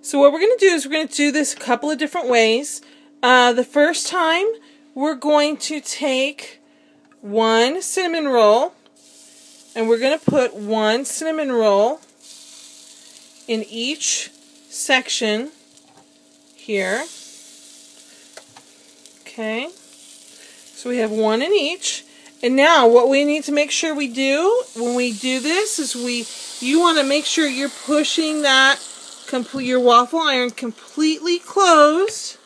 So what we're going to do is we're going to do this a couple of different ways. The first time, we're going to take one cinnamon roll, and we're going to put one cinnamon roll in each section here. Okay, so we have one in each. And now what we need to make sure we do when we do this is you want to make sure you're pushing that your waffle iron completely closed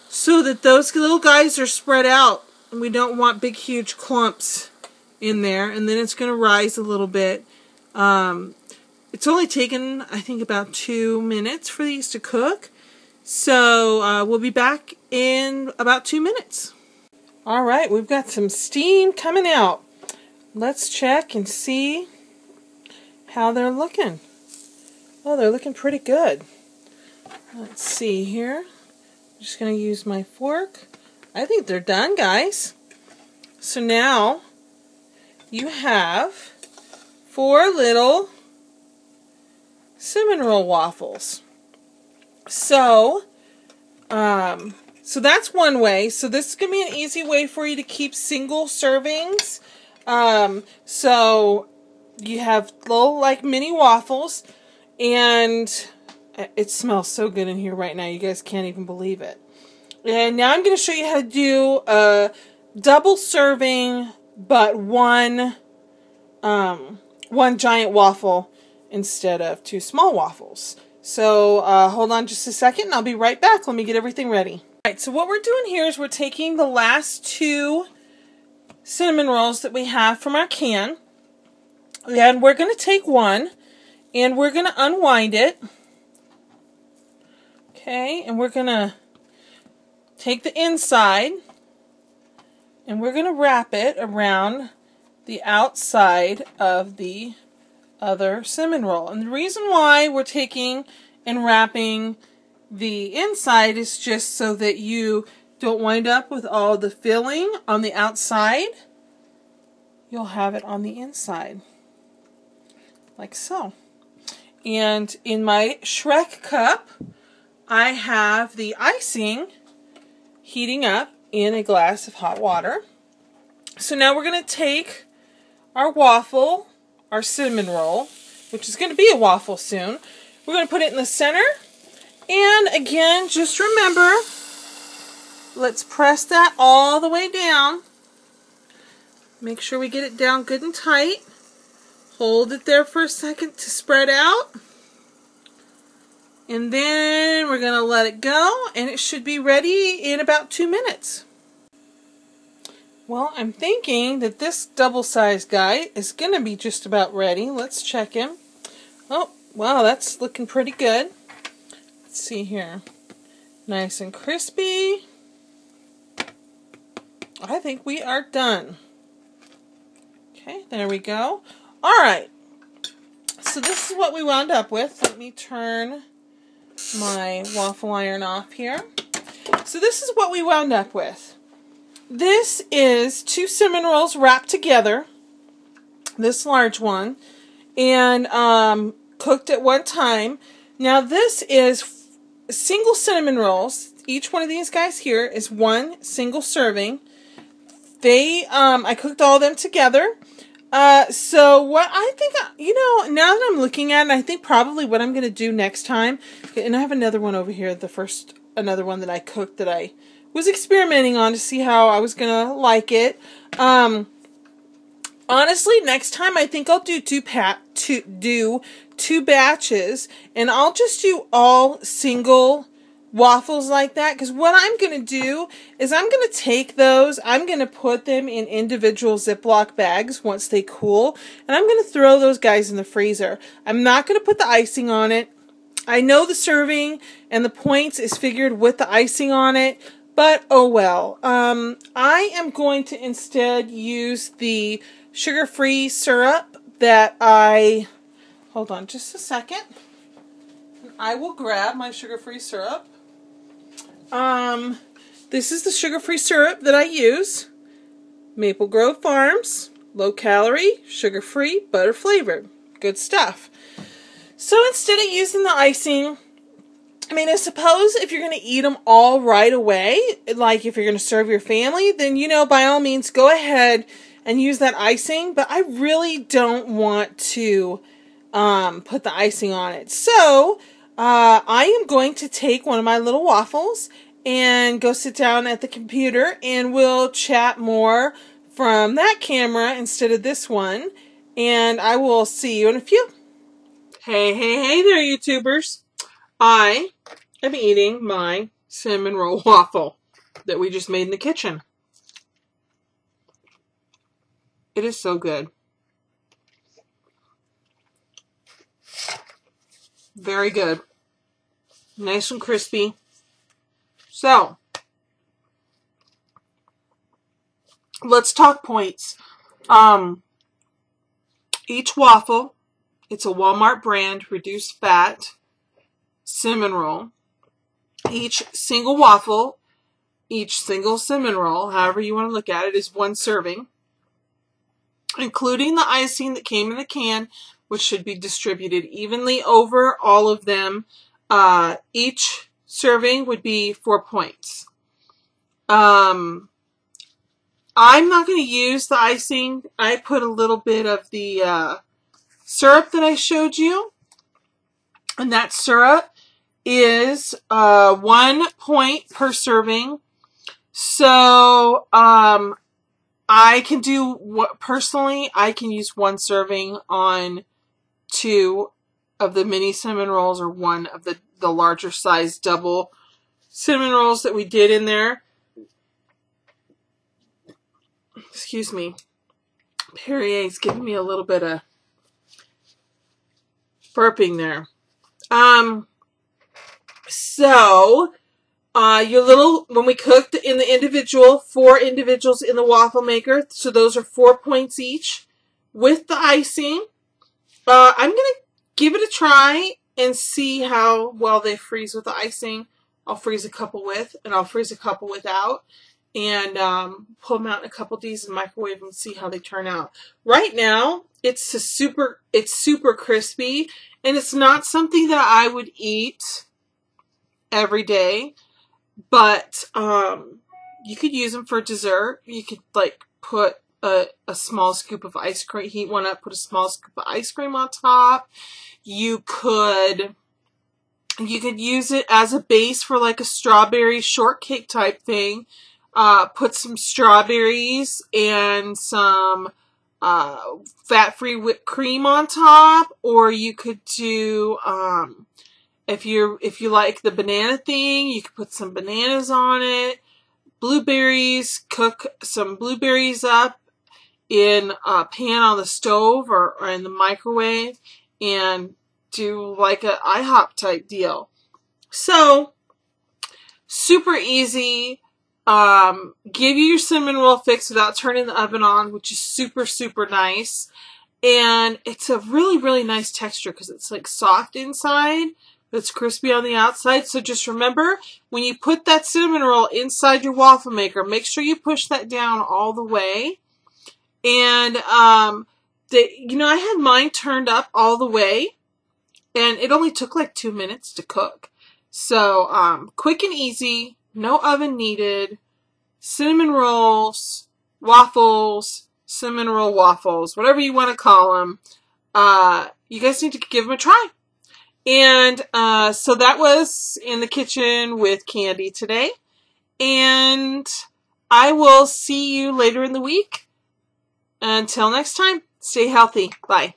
so that those little guys are spread out. We don't want big huge clumps in there, and then it's going to rise a little bit. It's only taken, I think, about 2 minutes for these to cook. So we'll be back in about 2 minutes. Alright, we've got some steam coming out. Let's check and see how they're looking. Oh, they're looking pretty good. Let's see here. I'm just going to use my fork. I think they're done, guys. So now you have 4 little cinnamon roll waffles. So that's one way. So this is going to be an easy way for you to keep single servings. So you have little like mini waffles, and it smells so good in here right now. You guys can't even believe it. And now I'm going to show you how to do a double serving, but one giant waffle instead of 2 small waffles. So hold on just a second and I'll be right back. Let me get everything ready. Alright, so what we're doing here is we're taking the last 2 cinnamon rolls that we have from our can, and we're going to take one and we're going to unwind it. Okay, and we're going to take the inside and we're going to wrap it around the outside of the other cinnamon roll. And the reason why we're taking and wrapping the inside is just so that you don't wind up with all the filling on the outside. You'll have it on the inside, like so. And in my Shrek cup, I have the icing heating up in a glass of hot water. So now we're going to take our waffle, our cinnamon roll, which is going to be a waffle soon. We're going to put it in the center. And again, just remember, let's press that all the way down. Make sure we get it down good and tight. Hold it there for a second to spread out. And then we're going to let it go, and it should be ready in about 2 minutes. Well, I'm thinking that this double-sized guy is going to be just about ready. Let's check him. Oh, wow, that's looking pretty good. Let's see here. Nice and crispy. I think we are done. Okay, there we go. Alright, so this is what we wound up with. Let me turn my waffle iron off here. So this is what we wound up with. This is 2 cinnamon rolls wrapped together, this large one, and cooked at one time. Now this is single cinnamon rolls. Each one of these guys here is 1 single serving. I cooked all of them together. So what I think, now that I'm looking at it, I think probably what I'm going to do next time, and I have another one over here, another one that I cooked that I was experimenting on to see how I was going to like it. Honestly, next time I think I'll do two batches, and I'll just do all single waffles like that, because what I'm going to do is I'm going to take those, I'm going to put them in individual Ziploc bags once they cool, and I'm going to throw those guys in the freezer. I'm not going to put the icing on it. I know the serving and the points is figured with the icing on it, but oh well. I am going to instead use the sugar-free syrup that hold on just a second. I will grab my sugar-free syrup. This is the sugar-free syrup that I use. Maple Grove Farms, low calorie, sugar-free, butter flavored. Good stuff. So instead of using the icing, I mean, I suppose if you're going to eat them all right away, like if you're going to serve your family, then, you know, by all means, go ahead and use that icing. But I really don't want to put the icing on it. So I am going to take one of my little waffles and go sit down at the computer, and we'll chat more from that camera instead of this one. And I will see you in a few. Hey, hey, hey there, YouTubers. I am eating my cinnamon roll waffle that we just made in the kitchen. It is so good. Very good. Nice and crispy. So, let's talk points. Each waffle, it's a Walmart brand, reduced fat, cinnamon roll. Each single waffle, each single cinnamon roll, however you want to look at it, is 1 serving, including the icing that came in the can, which should be distributed evenly over all of them. Each serving would be 4 points. I'm not going to use the icing. I put a little bit of the syrup that I showed you, and that syrup is 1 point per serving. So I can do, personally, I can use 1 serving on 2 of the mini cinnamon rolls, or 1 of the larger size double cinnamon rolls that we did in there. Excuse me. Perrier's giving me a little bit of burping there. So, when we cooked in the individual, 4 individuals in the waffle maker, so those are 4 points each. With the icing, I'm going to give it a try and see how well they freeze with the icing. I'll freeze a couple with, and I'll freeze a couple without, and pull them out in a couple days and microwave them and see how they turn out. Right now, it's super crispy, and it's not something that I would eat every day, but you could use them for dessert. You could like put a small scoop of ice cream, heat one up, put a small scoop of ice cream on top. You could use it as a base for like a strawberry shortcake type thing. Put some strawberries and some fat-free whipped cream on top, or you could do if you like the banana thing, you could put some bananas on it. Blueberries, cook some blueberries up in a pan on the stove or in the microwave, and do like a IHOP type deal. So, super easy. Give you your cinnamon roll fix without turning the oven on, which is super nice. And it's a really nice texture because it's like soft inside, but it's crispy on the outside. So just remember, when you put that cinnamon roll inside your waffle maker, make sure you push that down all the way. And, I had mine turned up all the way, and it only took like 2 minutes to cook. So, quick and easy, no oven needed. Cinnamon rolls, waffles, cinnamon roll waffles, whatever you want to call them. You guys need to give them a try. And so that was in the kitchen with Candy today. And I will see you later in the week. Until next time, stay healthy. Bye.